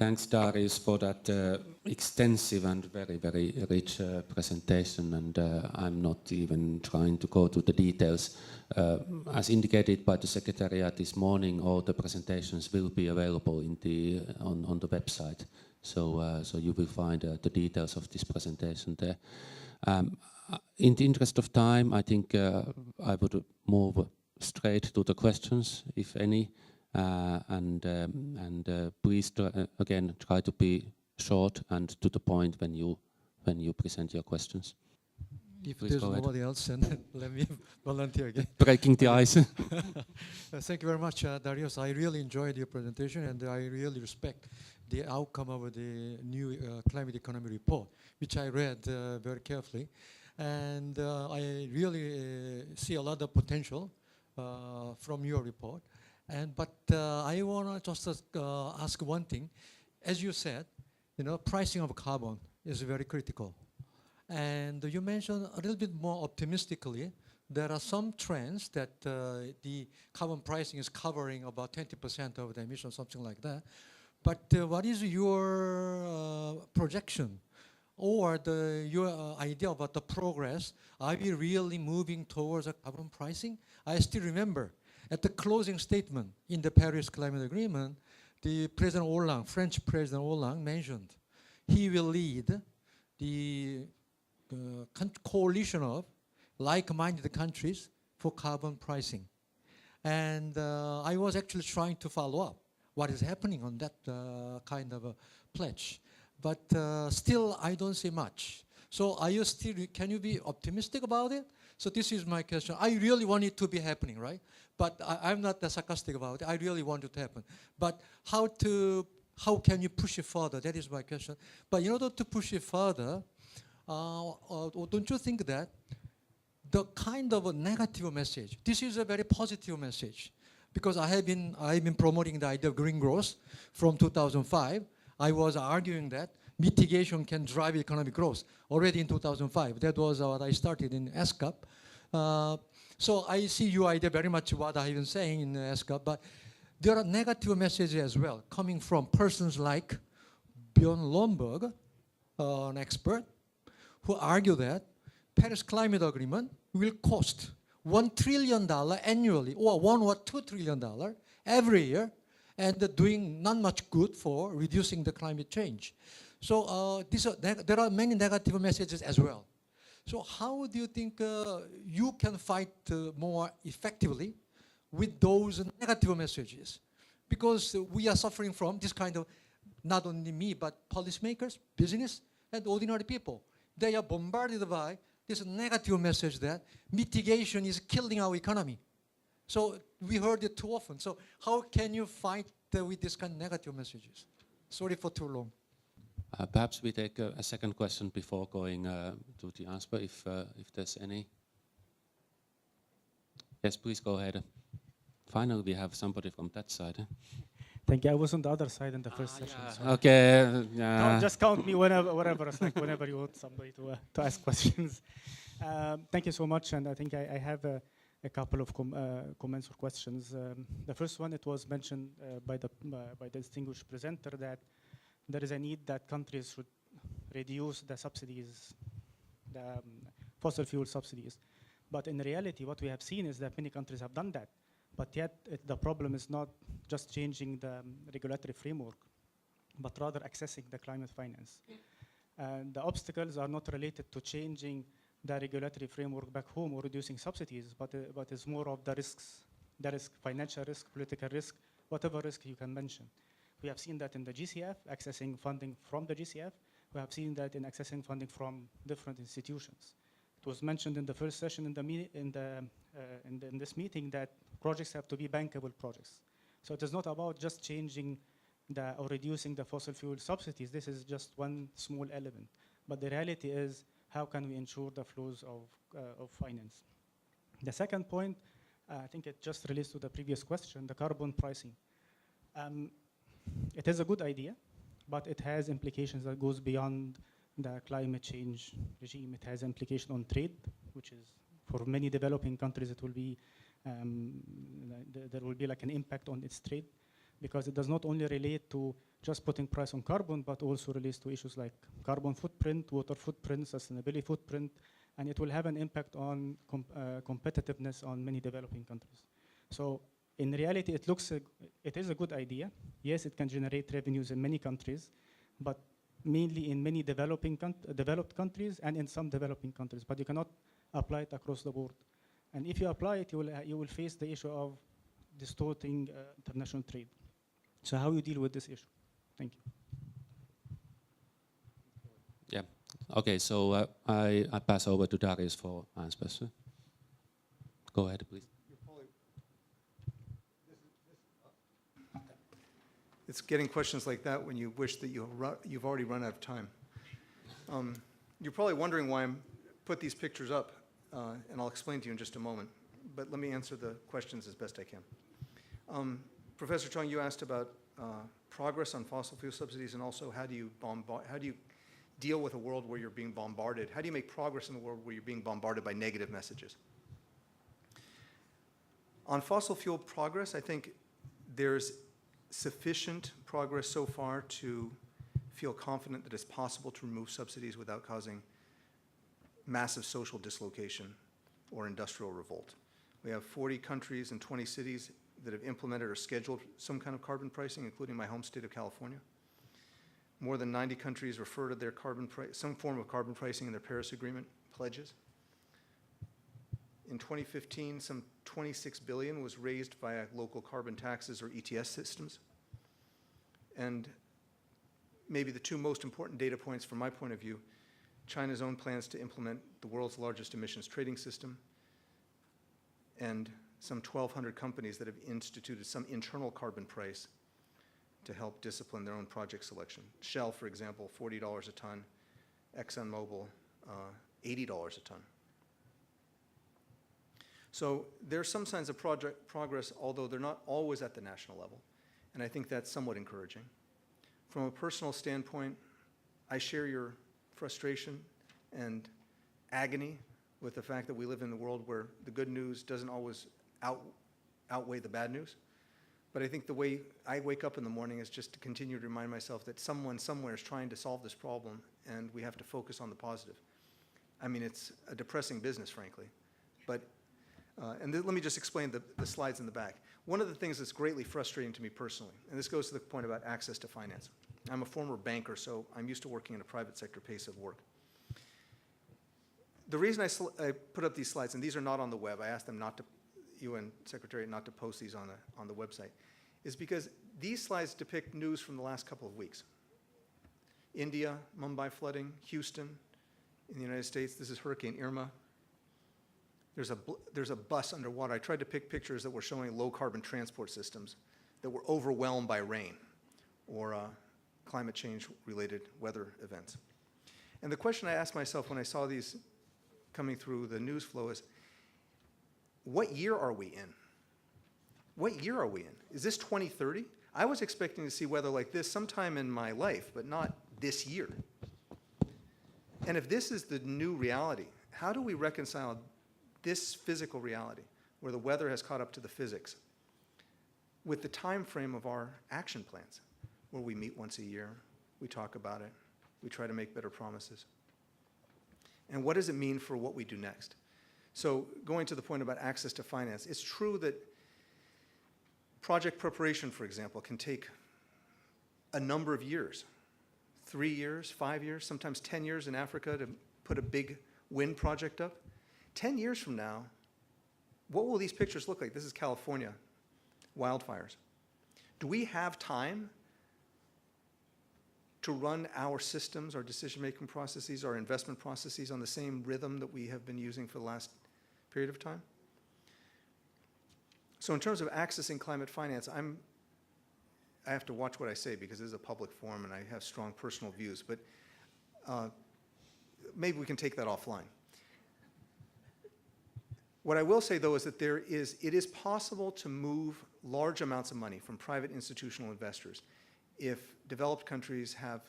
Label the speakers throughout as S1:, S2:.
S1: Thanks, Darius, for that extensive and very, very rich presentation. And I'm not even trying to go to the details. As indicated by the Secretariat this morning, all the presentations will be available on the website. So you will find the details of this presentation there. In the interest of time, I think I would move straight to the questions, if any. Please again try to be short and to the point when you present your questions.
S2: If there's nobody else, then let me volunteer again.
S1: Breaking the ice.
S2: Thank you very much, Darius. I really enjoyed your presentation, and I really respect the outcome of the new climate economy report, which I read very carefully. And I really see a lot of potential from your report. But I want to just ask one thing. As you said, pricing of carbon is very critical. And you mentioned a little bit more optimistically, there are some trends that the carbon pricing is covering about 20% of the emissions, something like that. But what is your projection or your idea about the progress? Are we really moving towards a carbon pricing? I still remember at the closing statement in the Paris Climate Agreement, the President Hollande, French President Hollande mentioned he will lead the coalition of like-minded countries for carbon pricing. And I was actually trying to follow up what is happening on that kind of a pledge. But still, I don't see much. So can you be optimistic about it? So this is my question. I really want it to be happening, right? But I'm not that sarcastic about it. I really want it to happen. But how can you push it further? That is my question. But in order to push it further, don't you think that the kind of a negative message, this is a very positive message, because I've been promoting the idea of green growth from 2005. I was arguing that mitigation can drive economic growth already in 2005. That was what I started in SCF. So I see your idea very much what I've been saying in SCF, but there are negative messages as well coming from persons like Bjorn Lomborg, an expert, who argue that Paris Climate Agreement will cost $1 trillion annually, or $1 or $2 trillion every year, and doing not much good for reducing the climate change. So there are many negative messages as well. So how do you think you can fight more effectively with those negative messages? Because we are suffering from this kind of, not only me, but policymakers, business, and ordinary people. They are bombarded by this negative message that mitigation is killing our economy. So we heard it too often. So how can you fight with this kind of negative messages? Sorry for too long.
S1: Perhaps we take a second question before going to the answer, if there's any. Yes, please go ahead. Finally, we have somebody from that side.
S3: Thank you. I was on the other side in the first session.
S1: Yeah.
S3: So
S1: Okay.
S3: just count me whenever it's like whenever you want somebody to ask questions. Thank you so much, and I think I have a couple of comments or questions. The first one, it was mentioned by the distinguished presenter that there is a need that countries should reduce the subsidies, the fossil fuel subsidies. But in reality, what we have seen is that many countries have done that. But yet, the problem is not just changing the regulatory framework, but rather accessing the climate finance. And the obstacles are not related to changing the regulatory framework back home or reducing subsidies, but it's more of the risks, financial risk, political risk, whatever risk you can mention. We have seen that in the GCF, accessing funding from the GCF. We have seen that in accessing funding from different institutions. It was mentioned in the first session in this meeting that projects have to be bankable projects. So it is not about just changing or reducing the fossil fuel subsidies. This is just one small element. But the reality is, how can we ensure the flows of finance? The second point, I think it just relates to the previous question, the carbon pricing. It is a good idea, but it has implications that goes beyond the climate change regime. It has implication on trade, which is for many developing countries, it will be there will be like an impact on its trade. because it does not only relate to just putting price on carbon, but also relates to issues like carbon footprint, water footprint, sustainability footprint, and it will have an impact on competitiveness on many developing countries. So in reality, it is a good idea. Yes, it can generate revenues in many countries, but mainly in many developed countries and in some developing countries, but you cannot apply it across the board. And if you apply it, you will face the issue of distorting international trade. So how you deal with this issue? Thank you.
S1: Yeah. Okay, so I pass over to Darius for answers. Go ahead, please.
S4: It's getting questions like that when you wish that you've already run out of time. You're probably wondering why I put these pictures up, and I'll explain to you in just a moment. But let me answer the questions as best I can. Professor Chung, you asked about progress on fossil fuel subsidies, and also how do you deal with a world where you're being bombarded? How do you make progress in the world where you're being bombarded by negative messages? On fossil fuel progress, I think there's sufficient progress so far to feel confident that it's possible to remove subsidies without causing massive social dislocation or industrial revolt. We have 40 countries and 20 cities that have implemented or scheduled some kind of carbon pricing, including my home state of California. More than 90 countries refer to their some form of carbon pricing in their Paris Agreement pledges. In 2015, some 26 billion was raised via local carbon taxes or ETS systems. And maybe the two most important data points from my point of view, China's own plans to implement the world's largest emissions trading system, and some 1,200 companies that have instituted some internal carbon price to help discipline their own project selection. Shell, for example, $40 a ton. ExxonMobil, $80 a ton. So there are some signs of progress, although they're not always at the national level. And I think that's somewhat encouraging. From a personal standpoint, I share your frustration and agony with the fact that we live in a world where the good news doesn't always outweigh the bad news. But I think the way I wake up in the morning is just to continue to remind myself that someone somewhere is trying to solve this problem, and we have to focus on the positive. I mean, it's a depressing business, frankly. But, let me just explain the slides in the back. One of the things that's greatly frustrating to me personally, and this goes to the point about access to finance. I'm a former banker, so I'm used to working in a private sector pace of work. The reason I put up these slides, and these are not on the web, I asked them not to, UN Secretariat not to post these on the website, is because these slides depict news from the last couple of weeks. India, Mumbai flooding, Houston, in the United States, this is Hurricane Irma. There's a bus underwater. I tried to pick pictures that were showing low carbon transport systems that were overwhelmed by rain or climate change related weather events. And the question I asked myself when I saw these coming through the news flow is, what year are we in? What year are we in? Is this 2030? I was expecting to see weather like this sometime in my life, but not this year. And if this is the new reality, how do we reconcile this physical reality, where the weather has caught up to the physics, with the time frame of our action plans, where we meet once a year, we talk about it, we try to make better promises? And what does it mean for what we do next? So going to the point about access to finance, it's true that project preparation, for example, can take a number of years, 3 years, 5 years, sometimes 10 years in Africa to put a big wind project up. 10 years from now, what will these pictures look like? This is California, wildfires. Do we have time to run our systems, our decision-making processes, our investment processes on the same rhythm that we have been using for the last period of time? So in terms of accessing climate finance, I have to watch what I say because this is a public forum and I have strong personal views, but maybe we can take that offline. What I will say, though, is that it is possible to move large amounts of money from private institutional investors if developed countries have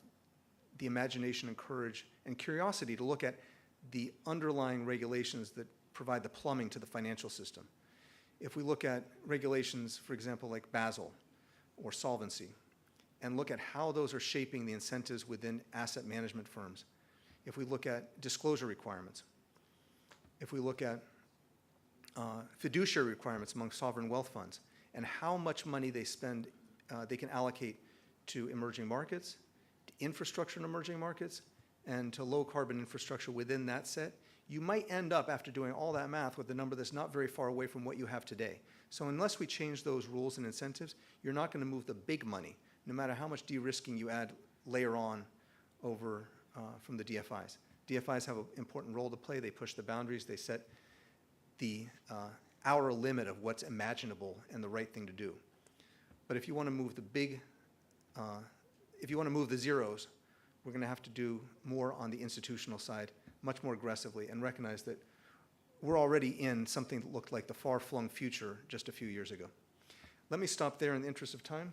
S4: the imagination and courage and curiosity to look at the underlying regulations that provide the plumbing to the financial system. If we look at regulations, for example, like Basel, or solvency, and look at how those are shaping the incentives within asset management firms, if we look at disclosure requirements, if we look at fiduciary requirements among sovereign wealth funds, and how much money they spend, they can allocate to emerging markets, to infrastructure in emerging markets, and to low carbon infrastructure within that set, you might end up, after doing all that math, with a number that's not very far away from what you have today. So unless we change those rules and incentives, you're not going to move the big money, no matter how much de-risking you add later on over from the DFIs. DFIs have an important role to play. They push the boundaries. They set the outer limit of what's imaginable and the right thing to do. But if you want to move the big, if you want to move the zeros, we're going to have to do more on the institutional side, much more aggressively, and recognize that we're already in something that looked like the far-flung future just a few years ago. Let me stop there in the interest of time,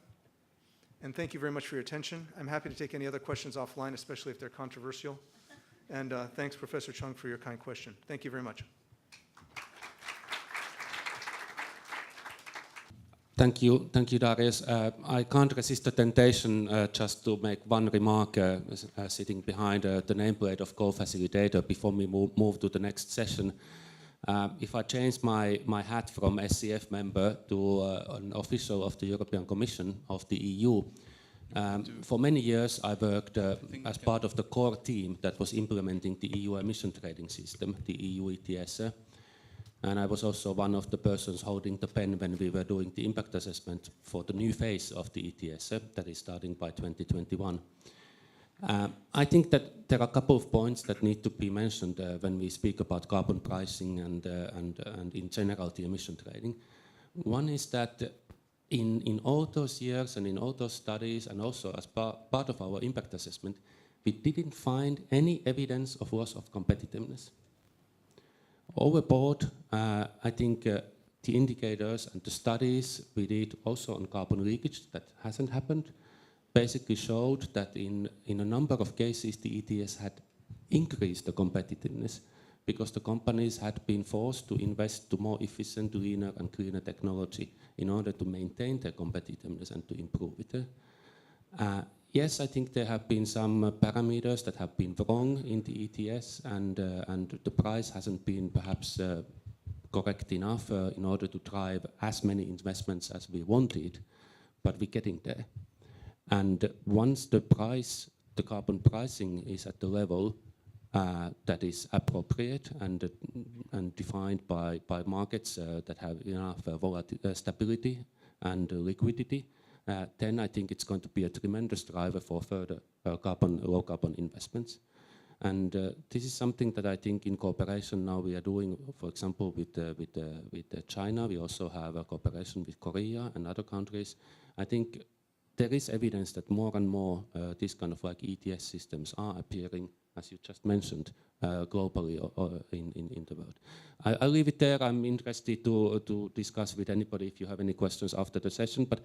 S4: and thank you very much for your attention. I'm happy to take any other questions offline, especially if they're controversial. And thanks, Professor Chung, for your kind question. Thank you very much.
S1: Thank you, Darius. I can't resist the temptation just to make one remark sitting behind the nameplate of co-facilitator before we move to the next session. If I change my hat from SCF member to an official of the European Commission of the EU, for many years I worked as part of the core team that was implementing the EU emission trading system, the EU ETS. And I was also one of the persons holding the pen when we were doing the impact assessment for the new phase of the ETS that is starting by 2021. I think that there are a couple of points that need to be mentioned when we speak about carbon pricing and in general the emission trading. One is that in all those years and in all those studies and also as part of our impact assessment, we didn't find any evidence of loss of competitiveness. Overboard, I think the indicators and the studies we did also on carbon leakage, that hasn't happened, basically showed that in a number of cases the ETS had increased the competitiveness because the companies had been forced to invest to more efficient, leaner and cleaner technology in order to maintain their competitiveness and to improve it. Yes, I think there have been some parameters that have been wrong in the ETS and the price hasn't been perhaps correct enough in order to drive as many investments as we wanted, but we're getting there. And once the carbon pricing is at the level that is appropriate and defined by markets that have enough stability and liquidity, then I think it's going to be a tremendous driver for further low carbon investments. And this is something that I think in cooperation now we are doing, for example, with China. We also have a cooperation with Korea and other countries. I think there is evidence that more and more these kind of like ETS systems are appearing, as you just mentioned, globally or in the world. I'll leave it there. I'm interested to discuss with anybody if you have any questions after the session. But